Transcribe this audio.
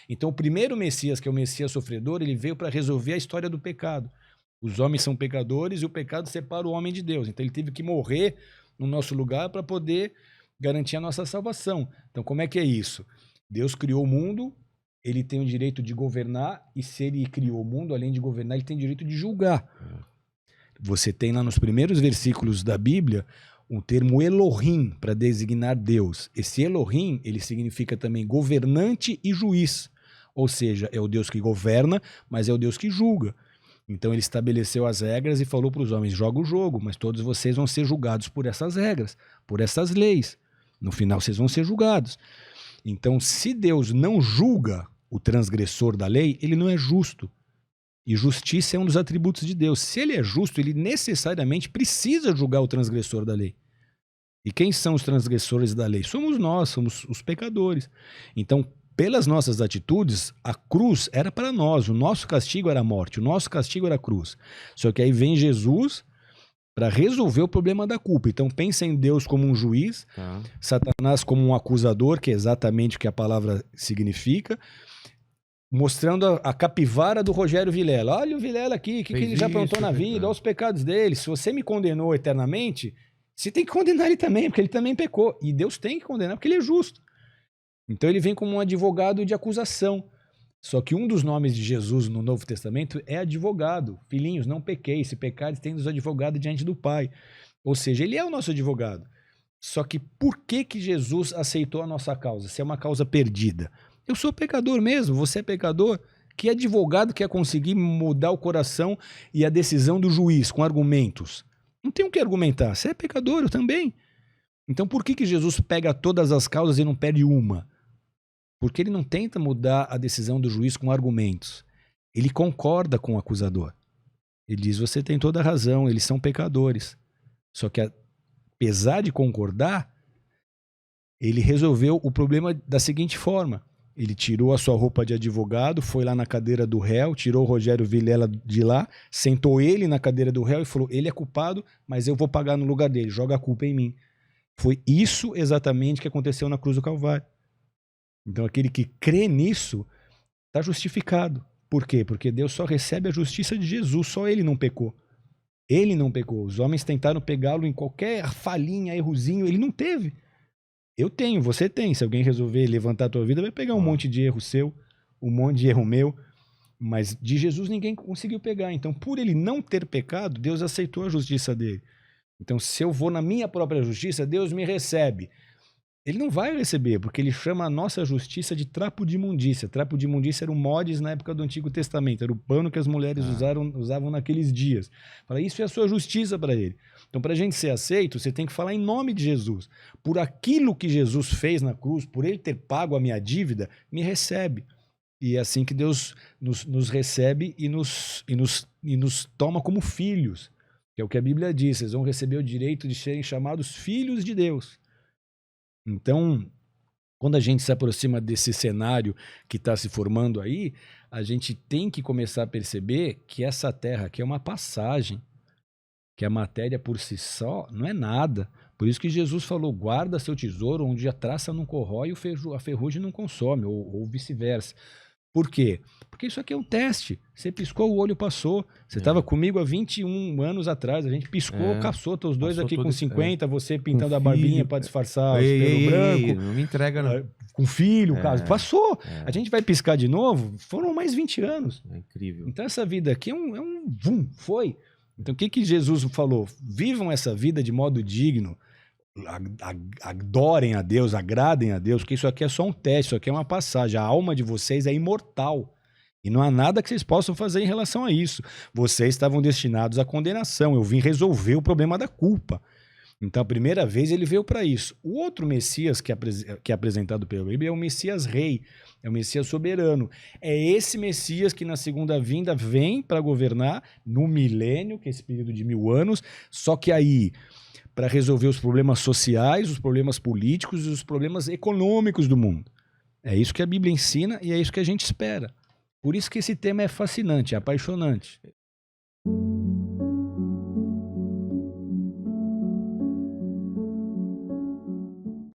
Então o primeiro Messias, que é o Messias sofredor, ele veio para resolver a história do pecado. Os homens são pecadores e o pecado separa o homem de Deus. Então ele teve que morrer no nosso lugar para poder garantir a nossa salvação. Então como é que é isso? Deus criou o mundo, ele tem o direito de governar, e se ele criou o mundo, além de governar, ele tem o direito de julgar. Você tem lá nos primeiros versículos da Bíblia um termo Elohim para designar Deus. Esse Elohim, ele significa também governante e juiz. Ou seja, é o Deus que governa, mas é o Deus que julga. Então ele estabeleceu as regras e falou para os homens, joga o jogo, mas todos vocês vão ser julgados por essas regras, por essas leis. No final vocês vão ser julgados. Então se Deus não julga o transgressor da lei, ele não é justo. E justiça é um dos atributos de Deus. Se ele é justo, ele necessariamente precisa julgar o transgressor da lei. E quem são os transgressores da lei? Somos nós, somos os pecadores. Então, pelas nossas atitudes, a cruz era para nós. O nosso castigo era a morte, o nosso castigo era a cruz. Só que aí vem Jesus para resolver o problema da culpa. Então, pensa em Deus como um juiz, Satanás como um acusador, que é exatamente o que a palavra significa, mostrando a capivara do Rogério Vilela. Olha o Vilela aqui, o que ele já aprontou na vida, olha os pecados dele. Se você me condenou eternamente, você tem que condenar ele também, porque ele também pecou. E Deus tem que condenar, porque ele é justo. Então ele vem como um advogado de acusação. Só que um dos nomes de Jesus no Novo Testamento é advogado. Filhinhos, não pequei, se pecares, tendes advogado diante do Pai. Ou seja, ele é o nosso advogado. Só que por que Jesus aceitou a nossa causa? Se é uma causa perdida. Eu sou pecador mesmo, você é pecador. Que advogado quer conseguir mudar o coração e a decisão do juiz com argumentos? Não tem o que argumentar, você é pecador, eu também. Então por que Jesus pega todas as causas e não perde uma? Porque ele não tenta mudar a decisão do juiz com argumentos. Ele concorda com o acusador. Ele diz, você tem toda a razão, eles são pecadores. Só que apesar de concordar, ele resolveu o problema da seguinte forma. Ele tirou a sua roupa de advogado, foi lá na cadeira do réu, tirou o Rogério Vilela de lá, sentou ele na cadeira do réu e falou, ele é culpado, mas eu vou pagar no lugar dele, joga a culpa em mim. Foi isso exatamente que aconteceu na cruz do Calvário. Então aquele que crê nisso está justificado. Por quê? Porque Deus só recebe a justiça de Jesus, só ele não pecou. Ele não pecou. Os homens tentaram pegá-lo em qualquer falhinha, errozinho, ele não teve. Eu tenho, você tem. Se alguém resolver levantar a tua vida, vai pegar um monte de erro seu, um monte de erro meu. Mas de Jesus ninguém conseguiu pegar. Então, por ele não ter pecado, Deus aceitou a justiça dele. Então, se eu vou na minha própria justiça, Deus me recebe. Ele não vai receber, porque ele chama a nossa justiça de trapo de imundícia. Trapo de imundícia era um mods na época do Antigo Testamento. Era o pano que as mulheres usavam naqueles dias. Fala, isso é a sua justiça para ele. Então, para a gente ser aceito, você tem que falar em nome de Jesus. Por aquilo que Jesus fez na cruz, por ele ter pago a minha dívida, me recebe. E é assim que Deus nos recebe e nos toma como filhos. Que é o que a Bíblia diz. Vocês vão receber o direito de serem chamados filhos de Deus. Então, quando a gente se aproxima desse cenário que está se formando aí, a gente tem que começar a perceber que essa terra aqui é uma passagem, que a matéria por si só não é nada. Por isso que Jesus falou, guarda seu tesouro onde a traça não corrói e a ferrugem não consome, ou vice-versa. Por quê? Porque isso aqui é um teste. Você piscou, o olho passou. Você estava comigo há 21 anos atrás. A gente piscou, caçou, os dois aqui com 50, você pintando a barbinha para disfarçar o pelo branco. Não me entrega, não. Com filho, caso. Passou. A gente vai piscar de novo, foram mais 20 anos. É incrível. Então essa vida aqui é um vum, foi. Então o que Jesus falou? Vivam essa vida de modo digno. Adorem a Deus, agradem a Deus, porque isso aqui é só um teste, isso aqui é uma passagem. A alma de vocês é imortal e não há nada que vocês possam fazer em relação a isso. Vocês estavam destinados à condenação. Eu vim resolver o problema da culpa. Então a primeira vez ele veio para isso. O outro Messias que é apresentado pela Bíblia é o Messias Rei, é o Messias soberano. É esse Messias que na segunda vinda vem para governar no milênio, que é esse período de 1000 anos, só que aí para resolver os problemas sociais, os problemas políticos e os problemas econômicos do mundo. É isso que a Bíblia ensina e é isso que a gente espera. Por isso que esse tema é fascinante, é apaixonante.